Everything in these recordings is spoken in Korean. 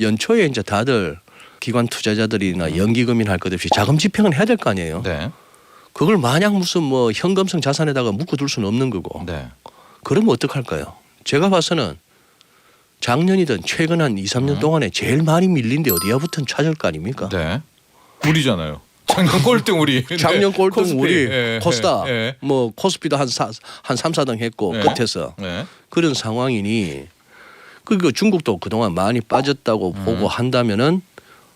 연초에 이제 다들 기관 투자자들이나 연기금이나 할 것 없이 자금 집행은 해야 될 거 아니에요. 네. 그걸 마냥 무슨 뭐 현금성 자산에다가 묶어둘 수는 없는 거고. 네. 그러면 어떡할까요? 제가 봐서는 작년이든 최근 한 2, 3년 동안에 제일 많이 밀린 데 어디야부터는 찾을 거 아닙니까? 네. 우리잖아요. 작년 꼴등 우리. 작년 꼴등 코스피. 우리 예, 코스닥 예. 뭐 코스피도 한 3, 4등 했고 네. 끝에서 네. 그런 상황이니 그리고 중국도 그동안 많이 빠졌다고 보고 한다면은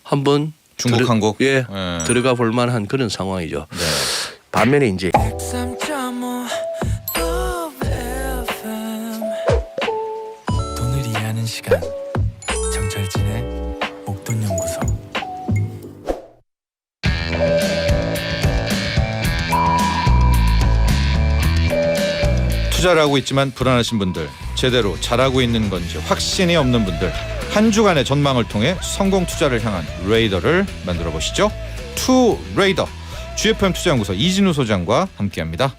한번 중국 항공. 예, 예. 들어가 볼 만한 그런 상황이죠. 네. 반면에 이제 103.5 FM 돈을 이해하는 시간 정철진의 목돈연구소. 투자를 하고 있지만 불안하신 분들, 제대로 잘하고 있는 건지 확신이 없는 분들, 한 주간의 전망을 통해 성공 투자를 향한 레이더를 만들어 보시죠. 투 레이더 GFM 투자연구소 이진우 소장과 함께합니다.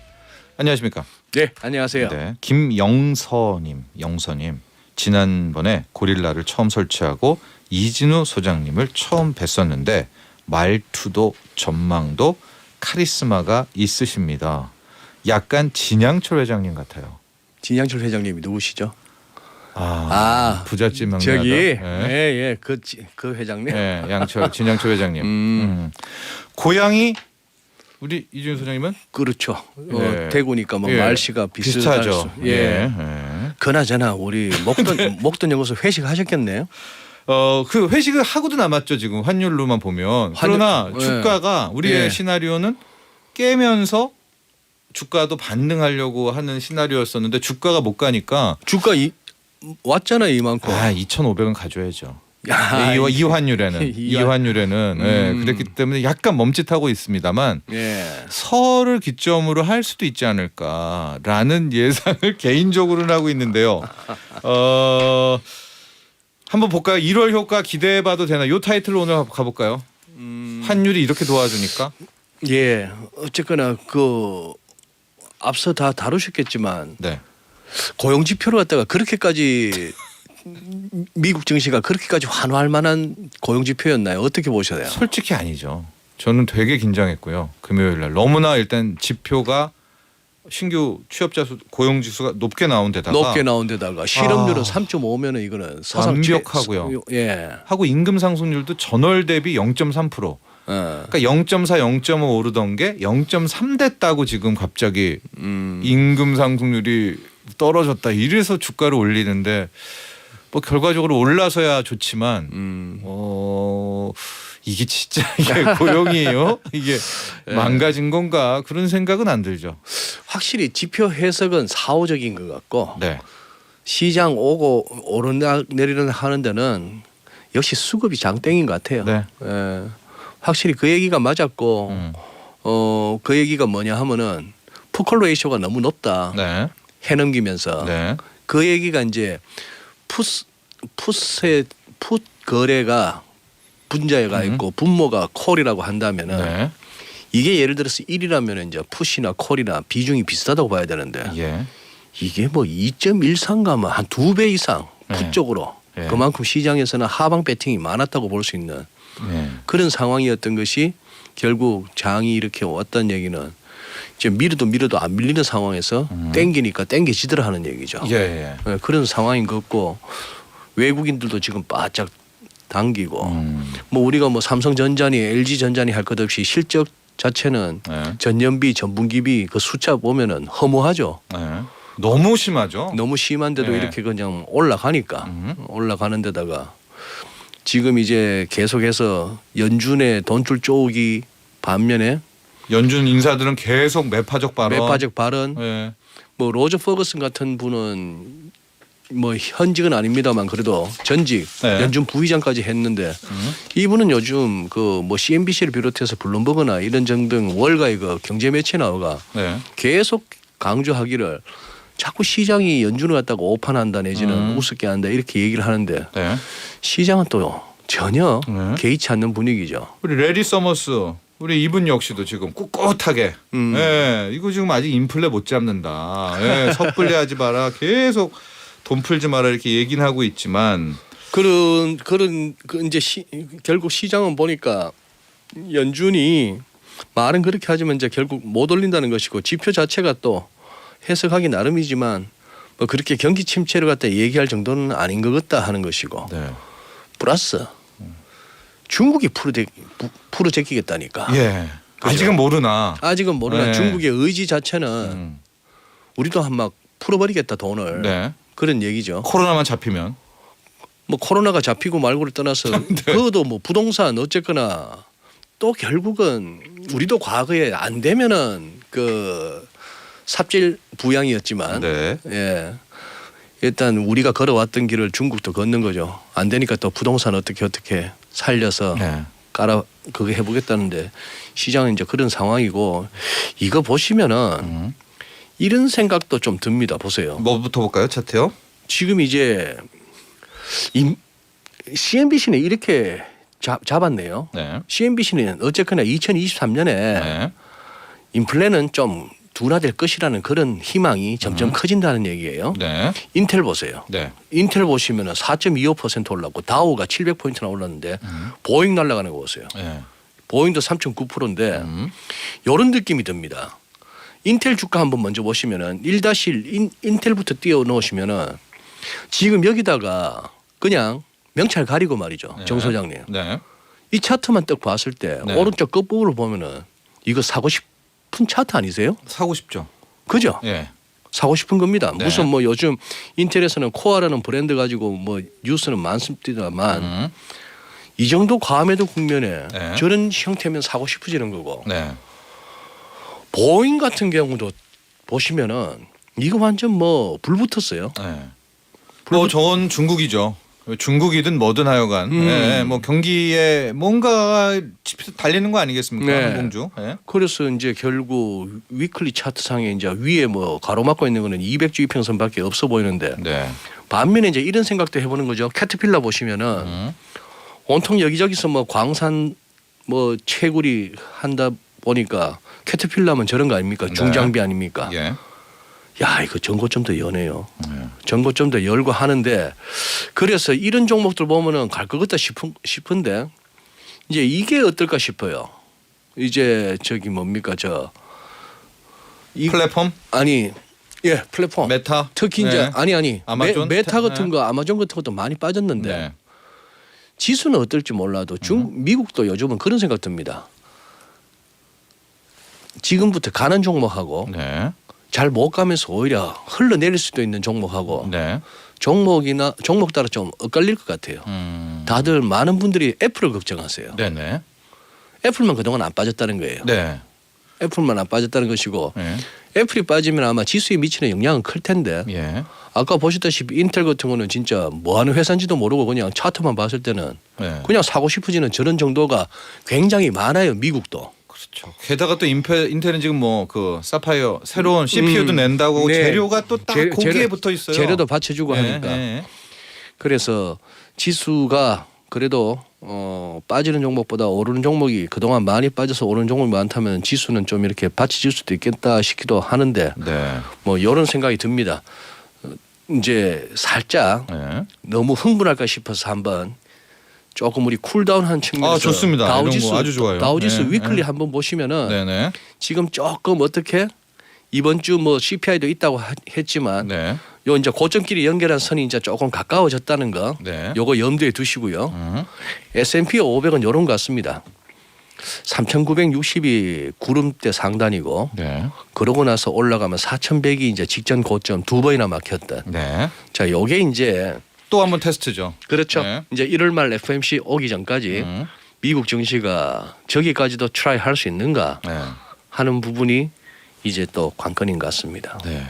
안녕하십니까? 네, 안녕하세요. 네, 김영서님, 영서님 지난번에 고릴라를 처음 설치하고 이진우 소장님을 처음 뵀었는데 말투도 전망도 카리스마가 있으십니다. 약간 진양철 회장님 같아요. 진양철 회장님이 누구시죠? 부잣집 명리하다. 저기 예. 예, 그 회장님. 예, 진양철 회장님. 고향이 우리 이준우 소장님은 그렇죠. 예. 대구니까 뭐 예. 말씨가 비슷하죠. 예. 예. 그나저나 우리 목돈 연구소 회식하셨겠네요. 그 회식을 하고도 남았죠 지금 환율로만 보면. 그러나 예. 주가가 우리의 예. 시나리오는 깨면서 주가도 반등하려고 하는 시나리오였었는데 주가가 못 가니까 주가 왔잖아요 이만큼. 2,500원 가져야죠. 야, 이 환율에는 이 환율에는 예, 그랬기 때문에 약간 멈칫하고 있습니다만 예. 설을 기점으로 할 수도 있지 않을까라는 예상을 개인적으로는 하고 있는데요. 한번 볼까요? 1월 효과 기대해봐도 되나? 이 타이틀로 오늘 가볼까요? 환율이 이렇게 도와주니까. 예. 어쨌거나 그 앞서 다 다루셨겠지만 네. 고용 지표를 갖다가 그렇게까지 미국 증시가 그렇게까지 환호할 만한 고용 지표였나요? 어떻게 보셔요? 솔직히 아니죠. 저는 되게 긴장했고요. 금요일 날 너무나 일단 지표가 신규 취업자 수 고용 지수가 높게 나온 데다가 실업률은 3.5면은 이거는 사상 완벽하고요. 예. 하고 임금 상승률도 전월 대비 0.3%. 그러니까 0.4, 0.5 오르던 게 0.3 됐다고 지금 갑자기 임금 상승률이 떨어졌다. 이래서 주가를 올리는데 뭐 결과적으로 올라서야 좋지만 이게 진짜 이게 고용이에요? 이게 망가진 건가 그런 생각은 안 들죠. 확실히 지표 해석은 사후적인 것 같고 네. 시장 오고 오르내리는 하는 데는 역시 수급이 장땡인 것 같아요. 네. 예. 확실히 그 얘기가 맞았고 그 얘기가 뭐냐 하면은 풋콜 레이쇼가 너무 높다. 네. 해넘기면서 네. 그 얘기가 이제 풋 거래가 분자가 있고 분모가 콜이라고 한다면은 네. 이게 예를 들어서 1이라면 이제 풋이나 콜이나 비중이 비슷하다고 봐야 되는데 예. 이게 뭐 2.13가면 한 2배 이상 풋 네. 쪽으로 네. 그만큼 시장에서는 하방 배팅이 많았다고 볼 수 있는 네. 그런 상황이었던 것이 결국 장이 이렇게 왔다는 얘기는 이제 밀어도 안 밀리는 상황에서 땡기니까 땡겨지더라 하는 얘기죠. 예. 예, 그런 상황인 것 같고 외국인들도 지금 바짝 당기고 뭐 우리가 뭐 삼성전자니 LG전자니 할 것 없이 실적 자체는 네. 전년비 전분기비 그 숫자 보면은 허무하죠. 네. 너무 심하죠. 너무 심한데도 네. 이렇게 그냥 올라가니까 올라가는 데다가 지금 이제 계속해서 연준의 돈줄 쪼기 반면에 연준 인사들은 계속 매파적 발언. 매파적 발언 네. 뭐 로저 퍼거슨 같은 분은 뭐 현직은 아닙니다만 그래도 전직 네. 연준 부의장까지 했는데 이분은 요즘 그 뭐 CNBC를 비롯해서 블룸버그나 이런 등등 월가의 그 경제 매체 나오가 네. 계속 강조하기를 자꾸 시장이 연준을 갖다가 오판한다 내지는 우습게 한다 이렇게 얘기를 하는데 네. 시장은 또 전혀 네. 개의치 않는 분위기죠. 우리 레리 서머스 우리 이분 역시도 지금 꿋꿋하게 예, 이거 지금 아직 인플레 못 잡는다. 예, 섣불리 하지 마라. 계속 돈 풀지 마라 이렇게 얘기는 하고 있지만 그런 그 이제 결국 시장은 보니까 연준이 말은 그렇게 하지만 이제 결국 못 올린다는 것이고 지표 자체가 또 해석하기 나름이지만 뭐 그렇게 경기 침체를 갖다 얘기할 정도는 아닌 것 같다 하는 것이고 네. 플러스 중국이 풀어제끼겠다니까. 예. 아직은 모르나. 아직은 모르나 네. 중국의 의지 자체는 우리도 한 막 풀어버리겠다 돈을. 네. 그런 얘기죠. 코로나만 잡히면. 뭐 코로나가 잡히고 말고를 떠나서 그것도 뭐 부동산 어쨌거나 또 결국은 우리도 과거에 안 되면은 그 삽질 부양이었지만 네. 예. 일단 우리가 걸어왔던 길을 중국도 걷는 거죠. 안 되니까 또 부동산 어떻게 살려서 네. 깔아 그거 해보겠다는데 시장은 이제 그런 상황이고 이거 보시면은 이런 생각도 좀 듭니다. 보세요. 뭐부터 볼까요? 차트요? 지금 이제 CNBC는 이렇게 잡았네요. 네. CNBC는 어쨌거나 2023년에 네. 인플레는 좀 둔화될 것이라는 그런 희망이 점점 커진다는 얘기예요. 네. 인텔 보세요. 네. 인텔 보시면은 4.25% 올랐고 다우가 700포인트나 올랐는데 보잉 날아가는 거 보세요. 네. 보잉도 3.9%인데 이런 느낌이 듭니다. 인텔 주가 한번 먼저 보시면은 1-1 인텔부터 띄워 놓으시면은 지금 여기다가 그냥 명찰 가리고 말이죠. 네. 정 소장님. 네. 이 차트만 딱 봤을 때 네. 오른쪽 끝부분을 보면은 이거 사고 싶은 차트 아니세요? 사고 싶죠. 그죠? 예. 사고 싶은 겁니다. 네. 무슨 뭐 요즘 인텔에서는 코어라는 브랜드 가지고 뭐 뉴스는 많습니다만 이 정도 과매도 국면에 네. 저런 형태면 사고 싶어지는 거고 네. 보잉 같은 경우도 보시면은 이거 완전 뭐 불 붙었어요. 네. 뭐 저건 중국이죠. 중국이든 뭐든 하여간 예, 뭐 경기에 뭔가 달리는 거 아니겠습니까? 네. 항공주. 예. 그래서 이제 결국 위클리 차트상에 이제 위에 뭐 가로막고 있는 거는 200주 이평선밖에 없어 보이는데 네. 반면에 이제 이런 생각도 해보는 거죠. 캐터필라 보시면은 온통 여기저기서 뭐 광산 뭐 채굴이 한다 보니까 캐터필라면 저런 거 아닙니까? 중장비 아닙니까? 예. 야 이거 전고점도 여네요. 전고점도 열고 하는데 그래서 이런 종목들 보면은 갈 것 같다 싶은데 이제 이게 어떨까 싶어요. 이제 저기 뭡니까 플랫폼? 아니 예 플랫폼 메타? 특히 이제 네. 아니 아마존? 메타 같은 네. 거 아마존 같은 것도 많이 빠졌는데 네. 지수는 어떨지 몰라도 미국도 요즘은 그런 생각 듭니다. 지금부터 가는 종목하고 네. 잘 못 가면서 오히려 흘러내릴 수도 있는 종목하고 네. 종목 따라 좀 엇갈릴 것 같아요. 다들 많은 분들이 애플을 걱정하세요. 네네. 애플만 그동안 안 빠졌다는 거예요. 네. 애플만 안 빠졌다는 것이고 네. 애플이 빠지면 아마 지수에 미치는 영향은 클 텐데 예. 아까 보시다시피 인텔 같은 거는 진짜 뭐 하는 회사인지도 모르고 그냥 차트만 봤을 때는 네. 그냥 사고 싶어지는 저런 정도가 굉장히 많아요. 미국도. 그렇죠. 게다가 또 인텔은 지금 뭐 그 사파이어 새로운 CPU도 낸다고 네. 재료가 또 딱 거기에 붙어 있어요. 재료도 받쳐주고 네, 하니까. 네. 그래서 지수가 그래도 빠지는 종목보다 오르는 종목이 그동안 많이 빠져서 오르는 종목이 많다면 지수는 좀 이렇게 받쳐줄 수도 있겠다 싶기도 하는데 네. 뭐 이런 생각이 듭니다. 이제 살짝 네. 너무 흥분할까 싶어서 한번 조금 우리 쿨다운한 측면에서 아, 좋습니다. 이런 다우지수 거 아주 좋아요. 다우지수 네, 위클리 네. 한번 보시면은 네네. 지금 조금 어떻게 이번 주 뭐 CPI도 있다고 했지만 네. 요 이제 고점끼리 연결한 선이 이제 조금 가까워졌다는 거 네. 요거 염두에 두시고요. S&P 500은 요런 것 같습니다. 3,960이 구름대 상단이고 네. 그러고 나서 올라가면 4,100이 이제 직전 고점 두 번이나 막혔던. 네. 자, 요게 이제 또 한번 테스트죠. 그렇죠. 네. 이제 1월 말 FOMC 오기 전까지 미국 증시가 저기까지도 트라이 할 수 있는가 네. 하는 부분이 이제 또 관건인 것 같습니다. 네.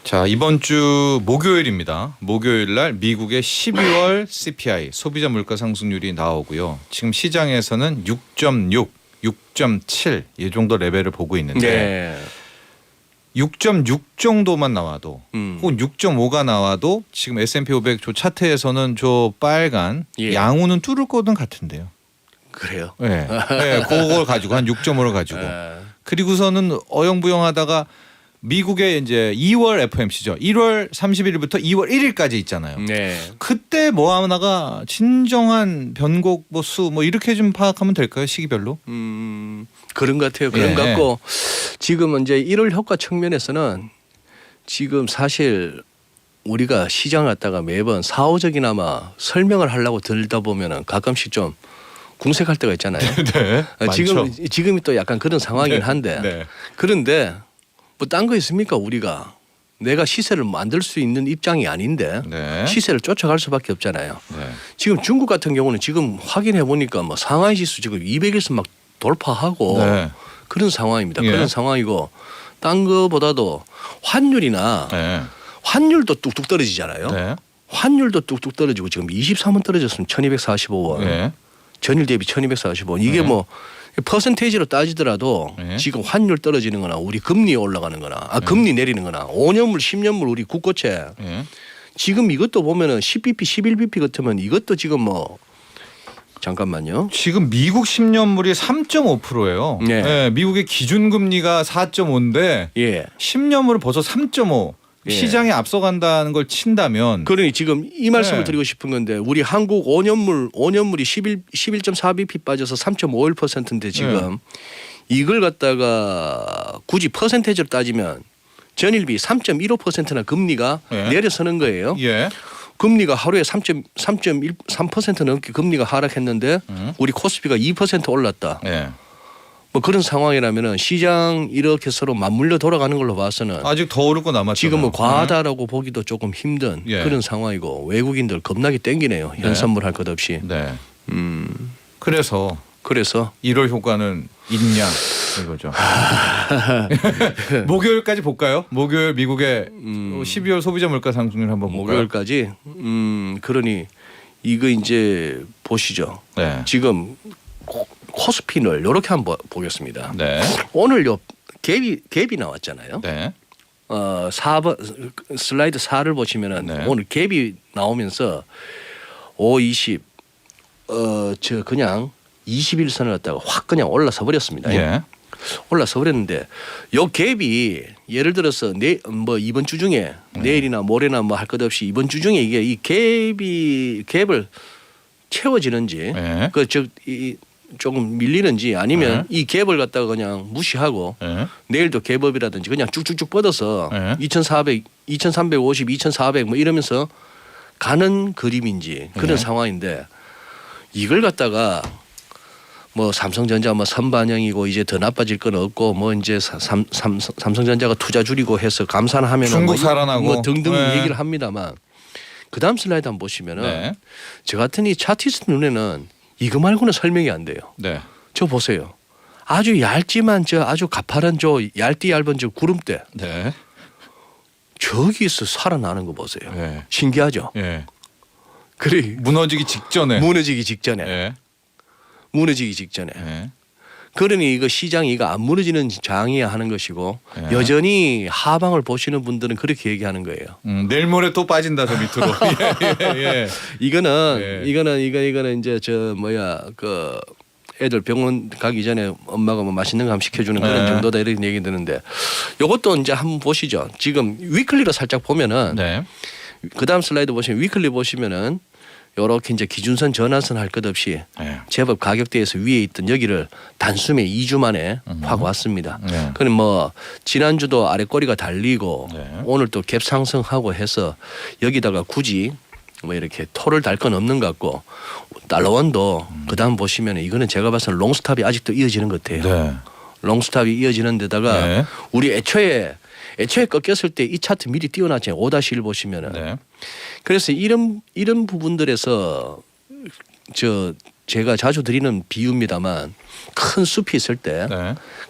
자, 이번 주 목요일입니다. 목요일 날 미국의 12월 CPI 소비자 물가 상승률이 나오고요. 지금 시장에서는 6.6, 6.7 이 정도 레벨을 보고 있는데 네. 6.6 정도만 나와도 음. 혹은 6.5가 나와도 지금 S&P 500 저 차트에서는 저 빨간 예. 양호는 뚫을 거는 같은데요. 그래요. 네. 네, 그걸 가지고 한 6.5를 가지고 에. 그리고서는 어영부영하다가 미국의 이제 2월 FOMC죠. 1월 31일부터 2월 1일까지 있잖아요. 네. 그때 뭐 하나가 진정한 변곡 수 뭐 이렇게 좀 파악하면 될까요? 시기별로? 그런 것 같아요. 그런 예. 것 같고 지금 이제 1월 효과 측면에서는 지금 사실 우리가 시장 갔다가 매번 사후적이나마 설명을 하려고 들다 보면은 가끔씩 좀 궁색할 때가 있잖아요. 네. 지금이 또 약간 그런 상황이긴 한데 네. 그런데 뭐 딴 거 있습니까? 우리가 내가 시세를 만들 수 있는 입장이 아닌데 네. 시세를 쫓아갈 수밖에 없잖아요. 네. 지금 중국 같은 경우는 지금 확인해 보니까 뭐 상하이 지수 지금 200일선 막 돌파하고 네. 그런 상황입니다. 예. 그런 상황이고 딴 거보다도 환율이나 네. 환율도 뚝뚝 떨어지잖아요. 네. 환율도 뚝뚝 떨어지고 지금 23원 떨어졌으면 1245원. 네. 전일 대비 1245원. 이게 네. 뭐 퍼센테이지로 따지더라도 네. 지금 환율 떨어지는 거나 우리 금리 올라가는 거나 금리 내리는 거나 5년물 10년물 우리 국고채 네. 지금 이것도 보면은 10bp 11bp 같으면 이것도 지금 뭐 잠깐만요. 지금 미국 10년물이 3.5%예요. 네. 네. 미국의 기준금리가 4.5인데 예. 10년물은 벌써 3.5. 예. 시장에 앞서간다는 걸 친다면 그러니 지금 이 말씀을 네. 드리고 싶은 건데 우리 한국 5년물이 11.4bp 빠져서 3.51%인데 지금 이걸 갖다가 굳이 퍼센테이지로 따지면 전일비 3.15%나 금리가 예. 내려서는 거예요. 예. 금리가 하루에 3.13% 넘게 금리가 하락했는데 우리 코스피가 2% 올랐다. 예. 뭐 그런 상황이라면은 시장 이렇게 서로 맞물려 돌아가는 걸로 봐서는 아직 더 오를 거 남았죠. 지금 뭐 과하다라고 보기도 조금 힘든 예. 그런 상황이고 외국인들 겁나게 땡기네요. 현선물 할 것 없이. 네. 그래서 그래서 1월 효과는 있냐 이거죠. 목요일까지 볼까요? 목요일 미국의 12월 소비자 물가 상승률 한번 볼까요? 목요일까지 그러니 이거 이제 보시죠. 네. 지금 코스피를 이렇게 한번 보겠습니다. 네. 오늘 요 갭이 나왔잖아요. 네. 4번 슬라이드 4를 보시면은 네. 오늘 갭이 나오면서 5, 20 저 그냥 21선을 갖다가 확 그냥 올라서 버렸습니다. 예. 올라서 버렸는데 요 갭이 예를 들어서 뭐 이번 주 중에 내일이나 모레나 뭐 할 것 없이 이번 주 중에 이게 이 갭을 채워지는지 예. 이 조금 밀리는지 아니면 이 갭을 갖다가 그냥 무시하고 예. 내일도 갭업이라든지 그냥 쭉쭉쭉 뻗어서 2,400, 2,350, 2,400 뭐 이러면서 가는 그림인지 그런 상황인데 이걸 갖다가 뭐 삼성전자 뭐 선반영이고 이제 더 나빠질 건 없고 뭐 이제 삼성전자가 투자 줄이고 해서 감산하면 중국 뭐 살아나고 뭐 등등 네. 얘기를 합니다만 그다음 슬라이드 한번 보시면은 네. 저 같은 이 차티스트 눈에는 이거 말고는 설명이 안 돼요. 네. 저 보세요. 아주 얇지만 저 아주 가파른 저 얇은 저 구름대 네. 저기서 살아나는 거 보세요. 네. 신기하죠. 예. 그래 무너지기 직전에. 무너지기 직전에 예. 무너지기 직전에. 예. 그러니 이거 시장이 이거 안 무너지는 장이야 하는 것이고 예. 여전히 하방을 보시는 분들은 그렇게 얘기하는 거예요. 내일 모레 또 빠진다 저 밑으로. 예. 이거는 이제 저 뭐야 그 애들 병원 가기 전에 엄마가 뭐 맛있는 거 한번 시켜주는 그런 네. 정도다 이런 얘기 드는데 이것도 이제 한번 보시죠. 지금 위클리로 살짝 보면은 네. 그다음 슬라이드 보시면 위클리 보시면은 요렇게 이제 기준선 전환선 할 것 없이 네. 제법 가격대에서 위에 있던 여기를 단숨에 2주 만에 확 왔습니다. 네. 그럼 뭐 지난주도 아래 꼬리가 달리고 네. 오늘 또 갭 상승하고 해서 여기다가 굳이 뭐 이렇게 토를 달 건 없는 것 같고 달러원도 그다음 보시면 이거는 제가 봐서는 롱스탑이 아직도 이어지는 것 같아요. 네. 롱스탑이 이어지는 데다가 네. 우리 애초에 꺾였을 때 이 차트 미리 띄워놨잖아요. 5-1 보시면은. 네. 그래서 이런 부분들에서 제가 자주 드리는 비유입니다만 큰 숲이 있을 때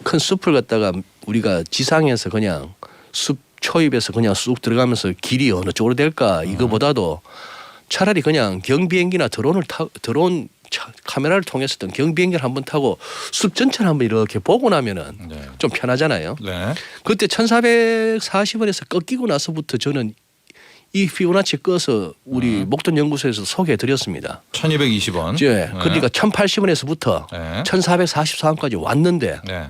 큰 네. 숲을 갖다가 우리가 지상에서 그냥 숲 초입에서 그냥 쑥 들어가면서 길이 어느 쪽으로 될까 이거보다도 차라리 그냥 경비행기나 드론 카메라를 통해서든 경비행기를 한번 타고 숲 전체를 한번 이렇게 보고 나면은 네. 좀 편하잖아요. 네. 그때 1440원에서 꺾이고 나서부터 저는 이 피보나치 꺼서 우리 목돈 연구소에서 소개해 드렸습니다. 1220원. 그러니까 1080원에서부터 네. 1444원까지 왔는데 네.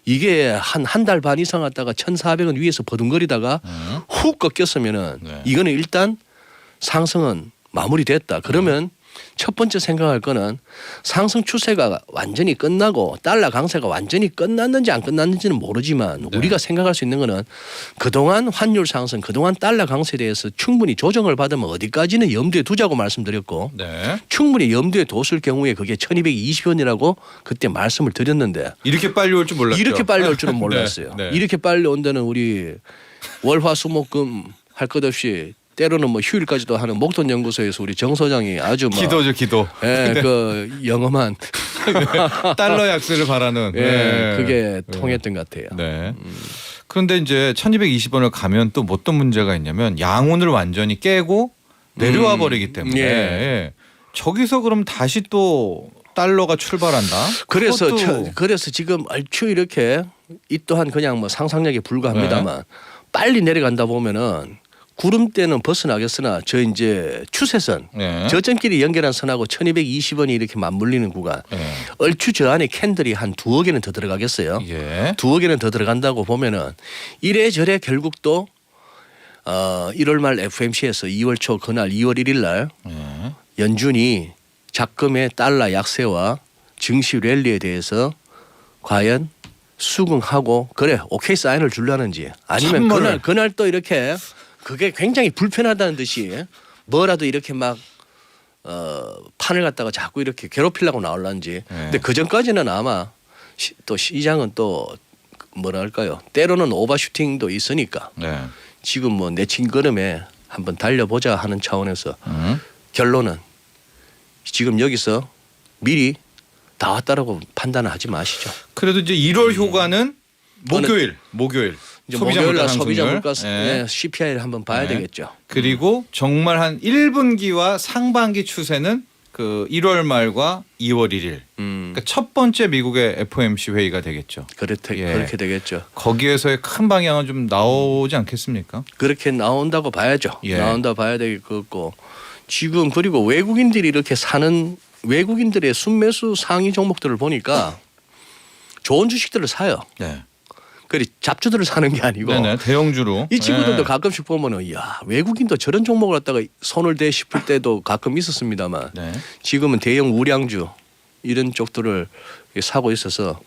이게 한 달 반 이상 갔다가 1,400원 위에서 버둥거리다가 훅 꺾였으면은 네. 이거는 일단 상승은 마무리됐다. 그러면 첫 번째 생각할 거는 상승 추세가 완전히 끝나고 달러 강세가 완전히 끝났는지 안 끝났는지는 모르지만 네. 우리가 생각할 수 있는 거는 그동안 환율 상승, 그동안 달러 강세에 대해서 충분히 조정을 받으면 어디까지는 염두에 두자고 말씀드렸고 네. 충분히 염두에 뒀을 경우에 그게 1220원이라고 그때 말씀을 드렸는데 이렇게 빨리 올 줄 몰랐죠. 이렇게 빨리 올 줄은 몰랐어요. 네, 네. 이렇게 빨리 온다는 우리 월화수목금 할 것 없이 때로는 뭐 휴일까지도 하는 목돈 연구소에서 우리 정 소장이 아주 뭐 기도죠, 기도. 예, 그 영험한 달러 약세를 바라는. 예, 네. 그게 통했던 것 같아요. 네. 그런데 이제 1220원을 가면 또 어떤 문제가 있냐면 양운을 완전히 깨고 내려와 버리기 때문에 예. 저기서 그럼 다시 또 달러가 출발한다. 그래서 그것도- 그래서 지금 얼추 이렇게 이 또한 그냥 뭐 상상력에 불과합니다만 빨리 내려간다 보면은 구름대는 벗어나겠으나 저 이제 추세선 네. 저점끼리 연결한 선하고 1220원이 이렇게 맞물리는 구간 예. 얼추 저 안에 캔들이 한 2억 개는 더 들어가겠어요. 예. 2억 개는 더 들어간다고 보면은 이래저래 결국 또 1월 말 FMC에서 2월 초 그날 2월 1일 날 예. 연준이 작금의 달러 약세와 증시 랠리에 대해서 과연 수긍하고 그래 오케이 사인을 주려는지 아니면 참말을. 그날 또 이렇게 그게 굉장히 불편하다는 듯이 뭐라도 이렇게 막 판을 갖다가 자꾸 이렇게 괴롭히려고 나올란지. 근데 그 전까지는 아마 또 시장은 또 뭐랄까요 때로는 오버슈팅도 있으니까 네. 지금 뭐 내친 걸음에 한번 달려보자 하는 차원에서 결론은 지금 여기서 미리 다 왔다라고 판단하지 마시죠. 그래도 이제 1월 효과는 목요일 이제 소비자 목요일 날 물가 소비자 상승률. 물가 예. CPI를 한번 봐야 네. 되겠죠. 그리고 정말 한 1분기와 상반기 추세는 그 1월 말과 2월 1일. 그러니까 첫 번째 미국의 FOMC 회의가 되겠죠. 예. 그렇게 되겠죠. 거기에서의 큰 방향은 좀 나오지 않겠습니까? 그렇게 나온다고 봐야죠. 예. 나온다 봐야 되겠고 지금 그리고 외국인들이 이렇게 사는 외국인들의 순매수 상위 종목들을 보니까 좋은 주식들을 사요. 네. 그리 잡주들을 사는 게 아니고 네네. 대형주로. 이 친구들도 네. 가끔씩 보면은 야 외국인도 저런 종목을 갖다가 손을 대 싶을 때도 가끔 있었습니다만 네. 지금은 대형 우량주 이런 쪽들을 사고 있어서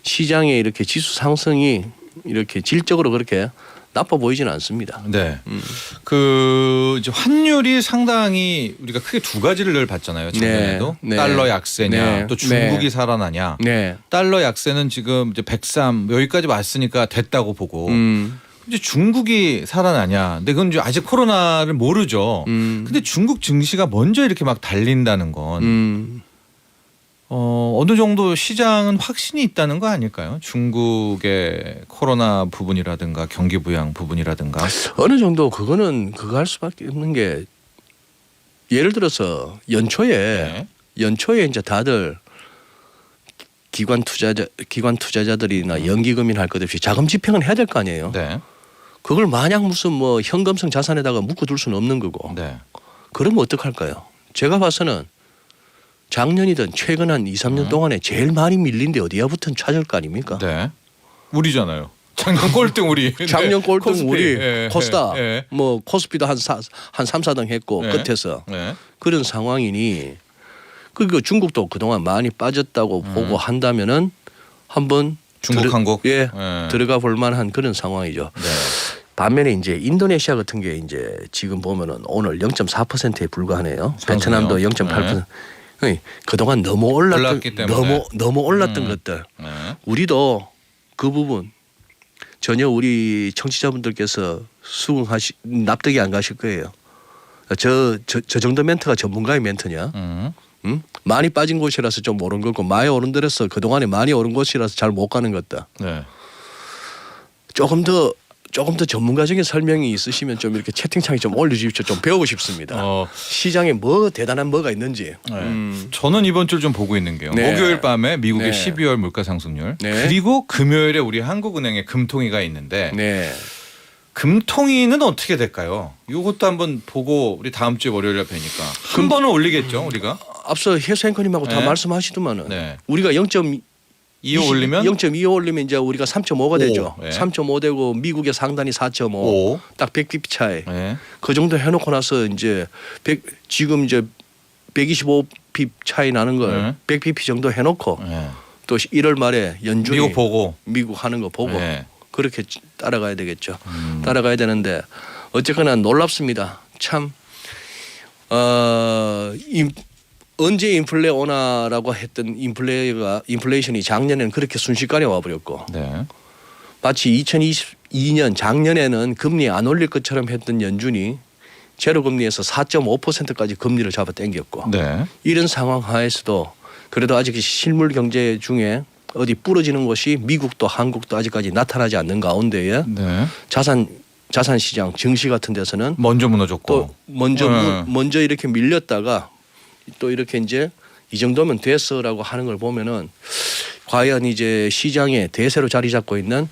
시장에 이렇게 지수 상승이 이렇게 질적으로 그렇게 나빠 보이지는 않습니다. 네. 그 이제 환율이 상당히 우리가 크게 두 가지를 늘 봤잖아요. 작년에도 네. 달러 약세냐, 네. 또 중국이 네. 살아나냐. 네. 달러 약세는 지금 이제 103 여기까지 왔으니까 됐다고 보고 음. 이제 중국이 살아나냐. 근데 그건 이제 아직 코로나를 모르죠. 근데 중국 증시가 먼저 이렇게 막 달린다는 건 어느 정도 시장은 확신이 있다는 거 아닐까요? 중국의 코로나 부분이라든가 경기 부양 부분이라든가. 어느 정도 그거는 그거 할 수밖에 없는 게 예를 들어서 연초에 이제 다들 기관 투자자들이나 연기금이나 할 것 없이 자금 집행은 해야 될 거 아니에요. 네. 그걸 마냥 무슨 뭐 현금성 자산에다가 묶어둘 수는 없는 거고. 네. 그러면 어떡할까요? 제가 봐서는 작년이든 최근 한 2, 3년 동안에 제일 많이 밀린 데 어디야부터는 찾을 거 아닙니까? 네. 우리잖아요. 작년 꼴등 우리. 작년 꼴등 코스피. 우리 예, 코스닥 예. 뭐 코스피도 한 3, 4등 했고 네. 끝에서 네. 그런 상황이니 그리고 중국도 그동안 많이 빠졌다고 보고 한다면은 한번 중국 한국. 예, 네. 들어가 볼 만한 그런 상황이죠. 네. 반면에 이제 인도네시아 같은 게 이제 지금 보면은 오늘 0.4%에 불과하네요. 상승이요? 베트남도 0.8%. 그동안 너무 올랐기 때문에. 너무 올랐던 것들. 네. 우리도 그 부분 전혀 우리 청취자분들께서 납득이 안 가실 거예요. 저 정도 멘트가 전문가의 멘트냐? 많이 빠진 곳이라서 좀 오른 거고 많이 오른 데라서 그동안에 많이 오른 곳이라서 잘 못 가는 것다. 네. 조금 더 전문가적인 설명이 있으시면 좀 이렇게 채팅창에 좀 올려주십시오. 좀 배우고 싶습니다. 시장에 뭐 대단한 뭐가 있는지. 네. 저는 이번 주를 좀 보고 있는 게요. 네. 목요일 밤에 미국의 네. 12월 물가 상승률. 네. 그리고 금요일에 우리 한국은행의 금통위가 있는데 네. 금통위는 어떻게 될까요? 이것도 한번 보고 우리 다음 주 월요일에 뵈니까 한 번은 올리겠죠 우리가. 앞서 혜수 앵커님하고 다 네. 말씀하시더만은 네. 우리가 0.25 2호 올리면 0.25 올리면 이제 우리가 3.5가 되죠. 예. 3.5 되고 미국의 상단이 4.5. 5. 딱 100bp 차이. 예. 그 정도 해놓고 나서 이제 지금 이제 125bp 차이 나는 걸 100bp 정도 해놓고 예. 또 1월 말에 연준이 미국 보고 미국 하는 거 보고 예. 그렇게 따라가야 되겠죠. 따라가야 되는데 어쨌거나 놀랍습니다. 참 언제 인플레 오나라고 했던 인플레이션이 작년에는 그렇게 순식간에 와버렸고 네. 마치 2022년 작년에는 금리 안 올릴 것처럼 했던 연준이 제로 금리에서 4.5%까지 금리를 잡아 당겼고 네. 이런 상황 하에서도 그래도 아직 실물 경제 중에 어디 부러지는 것이 미국도 한국도 아직까지 나타나지 않는 가운데에 네. 자산 시장 증시 같은 데서는 먼저 무너졌고 또 먼저 이렇게 밀렸다가 또 이렇게 이제 이 정도면 됐어라고 하는 걸 보면은 과연 이제 시장에 대세로 자리 잡고 있는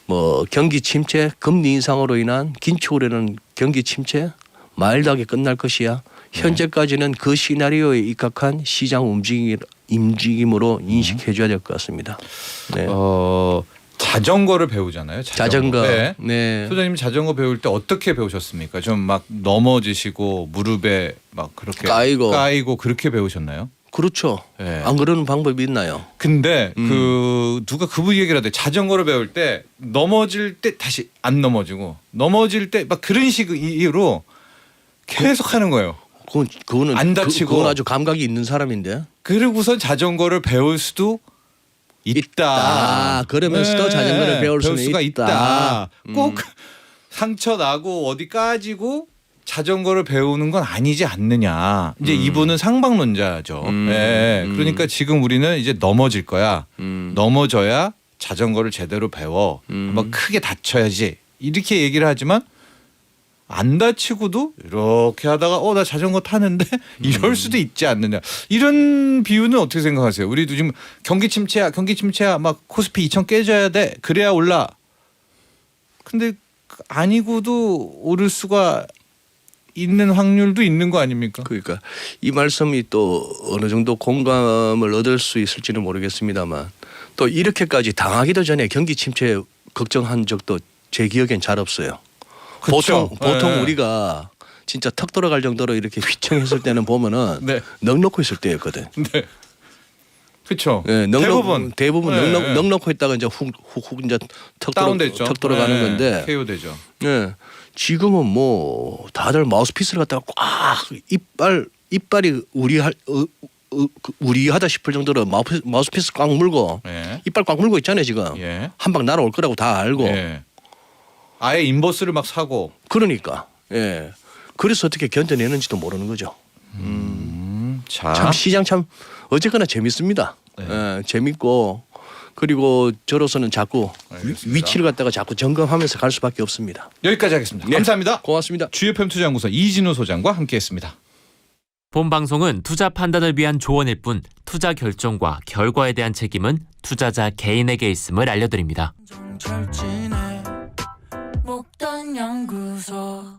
뭐 경기 침체, 금리 인상으로 인한 긴축으로는 경기 침체 마일드하게 끝날 것이야. 현재까지는 그 시나리오에 입각한 시장 움직임으로 인식해줘야 될 것 같습니다. 네. 자전거를 배우잖아요. 자전거. 네. 네. 소장님 자전거 배울 때 어떻게 배우셨습니까? 좀 막 넘어지시고 무릎에 막 그렇게 까이고 그렇게 배우셨나요? 그렇죠. 네. 안 그러는 방법이 있나요? 근데 누가 그분 얘기를 하대. 자전거를 배울 때 넘어질 때 다시 안 넘어지고 넘어질 때 막 그런 식으로 계속 하는 거예요. 그거는 안 다치고. 그건 아주 감각이 있는 사람인데. 그리고선 자전거를 배울 수도 있다. 그러면서도 자전거를 배울 수가 수는 있다. 꼭 상처 나고 어디 까지고 자전거를 배우는 건 아니지 않느냐. 이제 이분은 상방론자죠. 네. 그러니까 지금 우리는 이제 넘어질 거야. 넘어져야 자전거를 제대로 배워. 막 크게 다쳐야지. 이렇게 얘기를 하지만 안 다치고도 이렇게 하다가 나 자전거 타는데 이럴 수도 있지 않느냐. 이런 비유는 어떻게 생각하세요? 우리도 지금 경기 침체야 막 코스피 2,000 깨져야 돼. 그래야 올라. 근데 아니고도 오를 수가 있는 확률도 있는 거 아닙니까? 그러니까 이 말씀이 또 어느 정도 공감을 얻을 수 있을지는 모르겠습니다만 또 이렇게까지 당하기도 전에 경기 침체 걱정한 적도 제 기억엔 잘 없어요. 그쵸? 보통 네. 우리가 진짜 턱 돌아갈 정도로 이렇게 휘청했을 때는 보면은 네. 넉넉고 있을 때였거든. 네. 그렇죠. 네, 대부분 네. 넉넉고 있다가 이제 훅 이제 턱 돌아가는 건데. KO 되죠. 네. 지금은 뭐 다들 마우스피스를 갖다가 꽉 이빨이 우리하다 싶을 정도로 마우스피스 꽉 물고 예. 이빨 꽉 물고 있잖아요 지금. 예. 한 방 날아올 거라고 다 알고. 예. 아예 인버스를 막 사고. 그러니까. 예. 그래서 어떻게 견뎌내는지도 모르는 거죠. 자. 참 시장 참 어쨌거나 재밌습니다. 네. 예, 재밌고 그리고 저로서는 자꾸 알겠습니다. 위치를 갖다가 자꾸 점검하면서 갈 수밖에 없습니다. 여기까지 하겠습니다. 네. 감사합니다. 고맙습니다. GFM 투자연구소 이진우 소장과 함께했습니다. 본 방송은 투자 판단을 위한 조언일 뿐 투자 결정과 결과에 대한 책임은 투자자 개인에게 있음을 알려드립니다. 정철진의 목돈 연구소